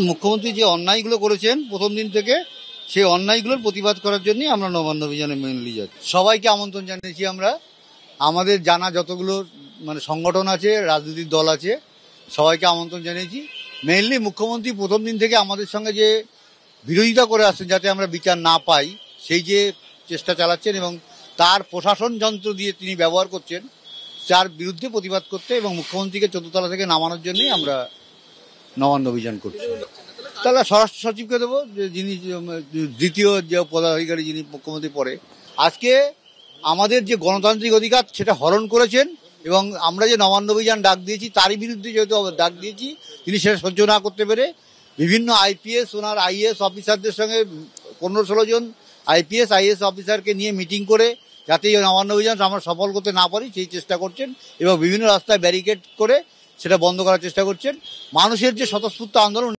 মুখ্যমন্ত্রী যে অন্যায়গুলো করেছেন প্রথম দিন থেকে, সেই অন্যায়গুলোর প্রতিবাদ করার জন্যই আমরা নবান্ন অভিযানে মেনলি যাচ্ছি। সবাইকে আমন্ত্রণ জানিয়েছি আমরা। আমাদের জানা যতগুলো সংগঠন আছে, রাজনৈতিক দল আছে, সবাইকে আমন্ত্রণ জানিয়েছি। মেনলি মুখ্যমন্ত্রী প্রথম দিন থেকে আমাদের সঙ্গে যে বিরোধিতা করে আসছেন যাতে আমরা বিচার না পাই, সেই যে চেষ্টা চালাচ্ছেন এবং তার প্রশাসন যন্ত্র দিয়ে তিনি ব্যবহার করছেন, তার বিরুদ্ধে প্রতিবাদ করতে এবং মুখ্যমন্ত্রীকে 14তলা থেকে নামানোর জন্যই আমরা নবান্ন অভিযান করছি। তাহলে স্বরাষ্ট্র সচিবকে দেবো, যে যিনি দ্বিতীয় যে পদাধিকারী, যিনি মুখ্যমন্ত্রী পরে। আজকে আমাদের যে গণতান্ত্রিক অধিকার সেটা হরণ করেছেন এবং আমরা যে নবান্ন অভিযান ডাক দিয়েছি তারই বিরুদ্ধে যেহেতু ডাক দিয়েছি, তিনি সেটা সহ্য না করতে পেরে বিভিন্ন আইপিএস, ওনার আইএএস অফিসারদের সঙ্গে 15-16 জন আইপিএস আইএএস অফিসারকে নিয়ে মিটিং করে যাতে এই নবান্ন অভিযান আমরা সফল করতে না পারি সেই চেষ্টা করছেন এবং বিভিন্ন রাস্তায় ব্যারিকেড করে সেটা বন্ধ করার চেষ্টা করছেন। মানুষের যে স্বতঃস্ফূর্ত আন্দোলন